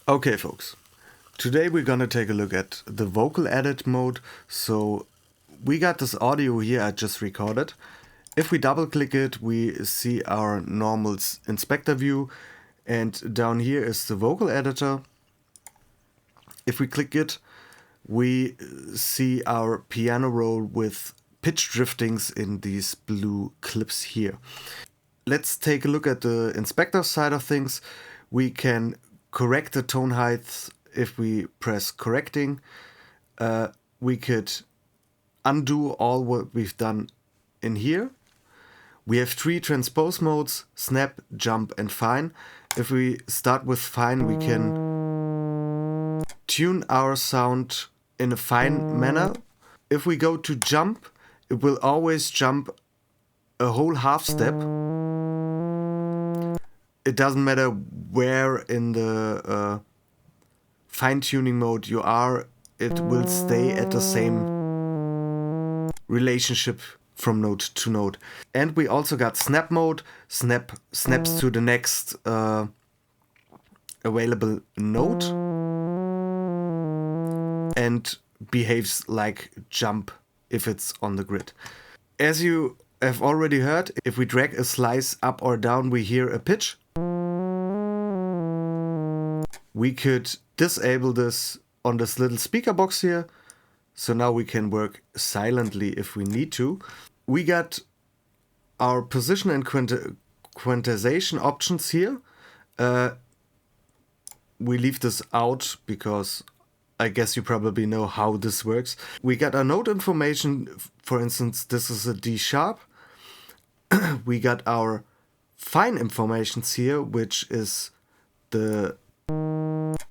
Okay folks, today we're gonna take a look at the vocal edit mode. So we got this audio here I just recorded. If we double click it, we see our normal inspector view, and down here is the vocal editor. If we click it, we see our piano roll with pitch driftings in these blue clips here. Let's take a look at the inspector side of things. We can correct the tone height if we press correcting. We could undo all what we've done in here. We have 3 transpose modes: snap, jump and fine. If we start with fine, we can tune our sound in a fine manner. If we go to jump, it will always jump a whole half step. It doesn't matter where in the fine-tuning mode you are, it will stay at the same relationship from note to note. And we also got snap mode. Snap snaps to the next available note and behaves like jump if it's on the grid. As you have already heard, if we drag a slice up or down, we hear a pitch. We could disable this on this little speaker box here, so now we can work silently if we need to. We got our position and quantization options here. We leave this out because I guess you probably know how this works. We got our note information. For instance, this is a D sharp. We got our fine informations here, which is the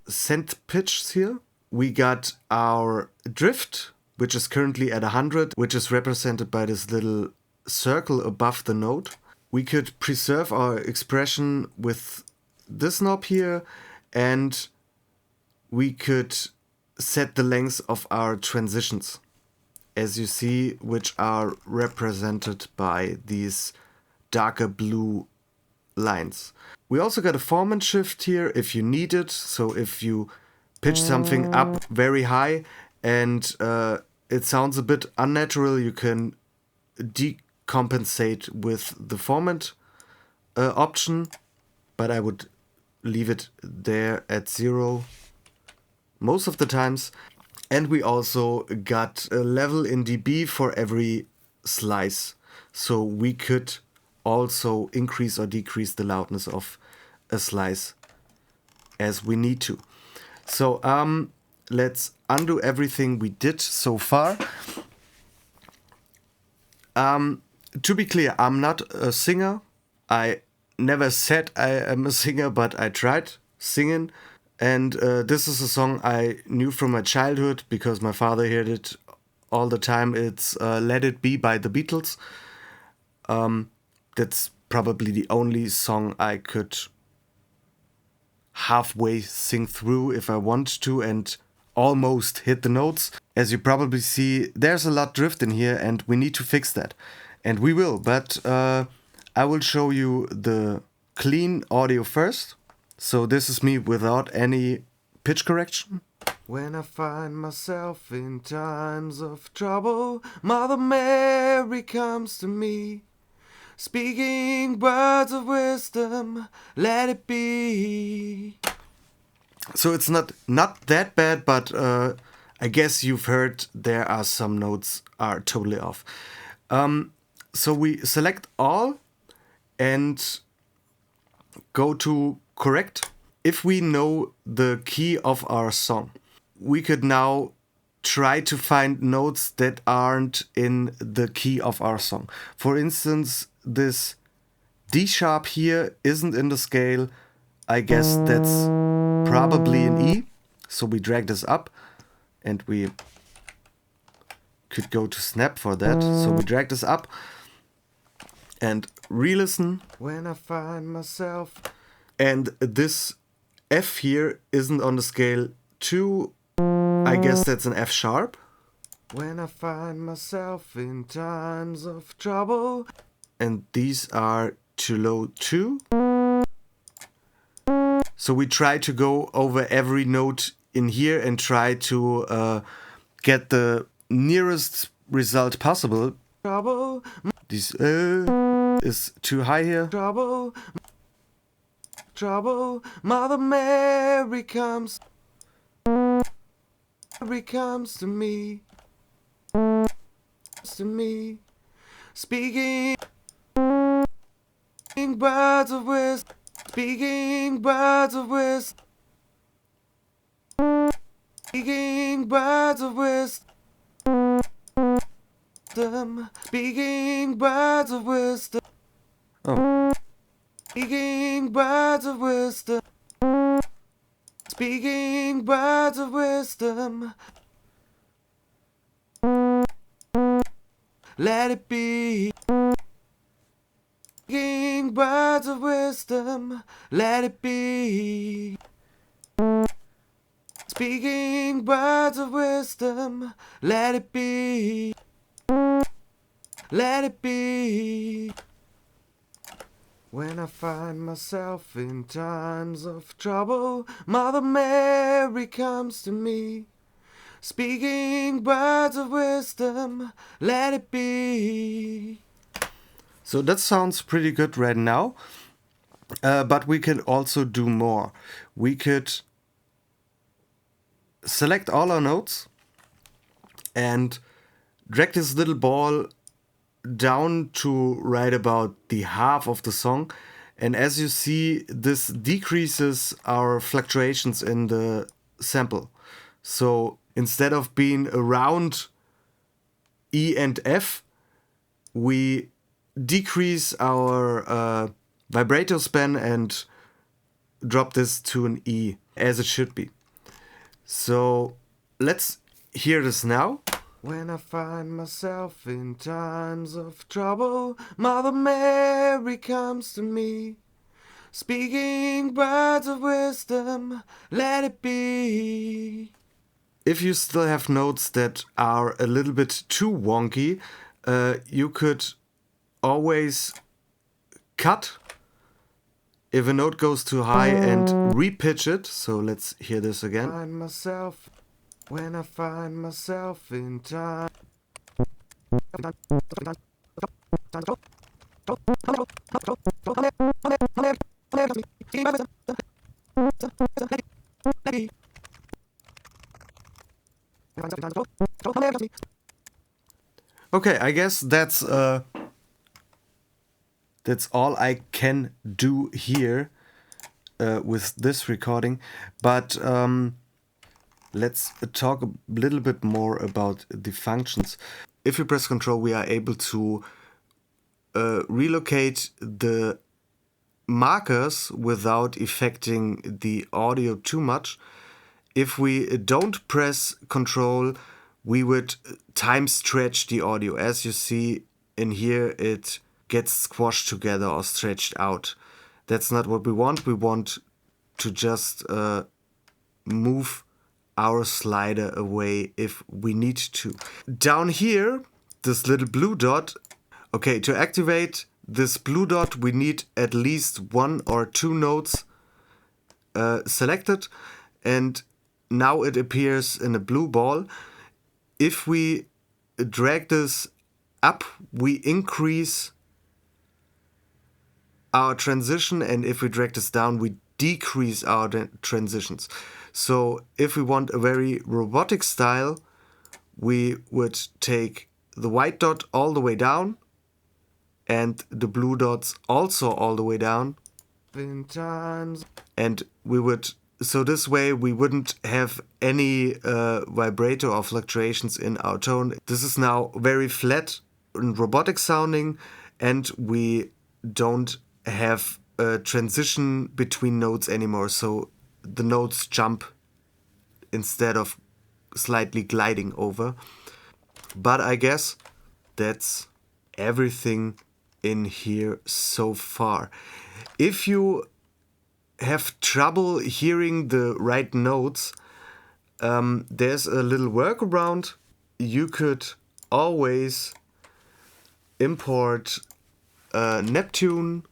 cent pitch here. We got our drift, which is currently at 100, which is represented by this little circle above the note. We could preserve our expression with this knob here, and we could set the length of our transitions, as you see, which are represented by these darker blue lines. We also got a form and shift here if you need it. So if you pitch something up very high and it sounds a bit unnatural, you can decompensate with the format option, but I would leave it there at 0 most of the times. And we also got a level in dB for every slice, so we could also increase or decrease the loudness of a slice as we need to. So let's undo everything we did so far. To be clear, I'm not a singer. I never said I am a singer, but I tried singing. And this is a song I knew from my childhood because my father heard it all the time. It's Let It Be by the Beatles. That's probably the only song I could halfway sing through if I want to and almost hit the notes. As you probably see, there's a lot drift in here and we need to fix that. And we will, but I will show you the clean audio first. So this is me without any pitch correction. When I find myself in times of trouble, Mother Mary comes to me, speaking words of wisdom, let it be. So it's not that bad, but I guess you've heard there are some notes are totally off. So we select all and go to correct. If we know the key of our song, we could now try to find notes that aren't in the key of our song. For instance, this D sharp here isn't in the scale. I guess that's probably an E. So we drag this up and we could go to snap for that. So we drag this up and re-listen. When I find myself. And this F here isn't on the scale 2. I guess that's an F sharp. When I find myself in times of trouble. And these are too low too. So we try to go over every note in here and try to get the nearest result possible. Trouble. This is too high here. Trouble. Trouble. Mother Mary comes. Mary comes to me. To me. Speaking words of wisdom. Speaking words of wisdom. Speaking words of wisdom. Speaking words of wisdom. Oh. Speaking words of wisdom. Speaking words of wisdom. Let it be. Speaking words of wisdom. Let it be. Speaking words of wisdom. Let it be. Let it be. When I find myself in times of trouble, Mother Mary comes to me. Speaking words of wisdom, let it be. So that sounds pretty good right now, but we can also do more. We could select all our notes and drag this little ball down to right about the half of the song, and as you see, this decreases our fluctuations in the sample. So instead of being around E and F, we decrease our vibrato span and drop this to an E, as it should be. So let's hear this now. When I find myself in times of trouble, Mother Mary comes to me. Speaking words of wisdom, let it be. If you still have notes that are a little bit too wonky, you could always cut if a note goes too high and repitch it. So let's hear this again. When I find myself in time. Okay, I guess that's all I can do here with this recording, but let's talk a little bit more about the functions. If you press Ctrl, we are able to relocate the markers without affecting the audio too much. If we don't press Ctrl, we would time stretch the audio. As you see in here, it gets squashed together or stretched out. That's not what we want. We want to just move our slider away if we need to. Down here, this little blue dot. Okay, to activate this blue dot, we need at least 1 or 2 notes selected, and now it appears in a blue ball. If we drag this up, we increase our transition, and if we drag this down, we decrease our transitions. So if we want a very robotic style, we would take the white dot all the way down and the blue dots also all the way down. And we would, so this way we wouldn't have any vibrato or fluctuations in our tone. This is now very flat and robotic sounding, and we don't have a transition between notes anymore. So the notes jump instead of slightly gliding over. But I guess that's everything in here so far. If you have trouble hearing the right notes, there's a little workaround. You could always import Neptune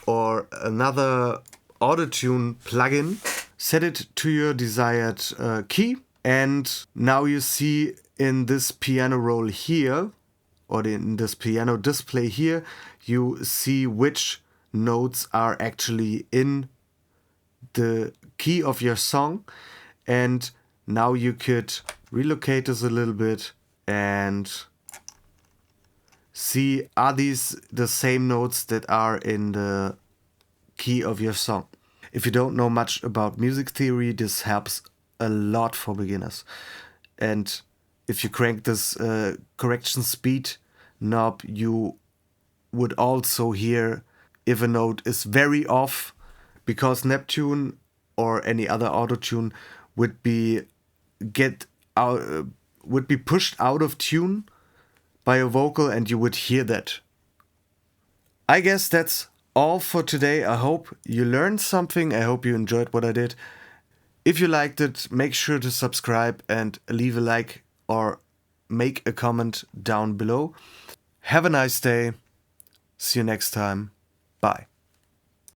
or another Autotune plugin, set it to your desired key, and now you see in this piano roll here, or in this piano display here, you see which notes are actually in the key of your song. And now you could relocate this a little bit and see, are these the same notes that are in the key of your song? If you don't know much about music theory, this helps a lot for beginners. And if you crank this correction speed knob, you would also hear if a note is very off, because Neptune or any other autotune would be pushed out of tune by a vocal, and you would hear that. I guess that's all for today. I hope you learned something. I hope you enjoyed what I did. If you liked it, make sure to subscribe and leave a like or make a comment down below. Have a nice day. See you next time. Bye.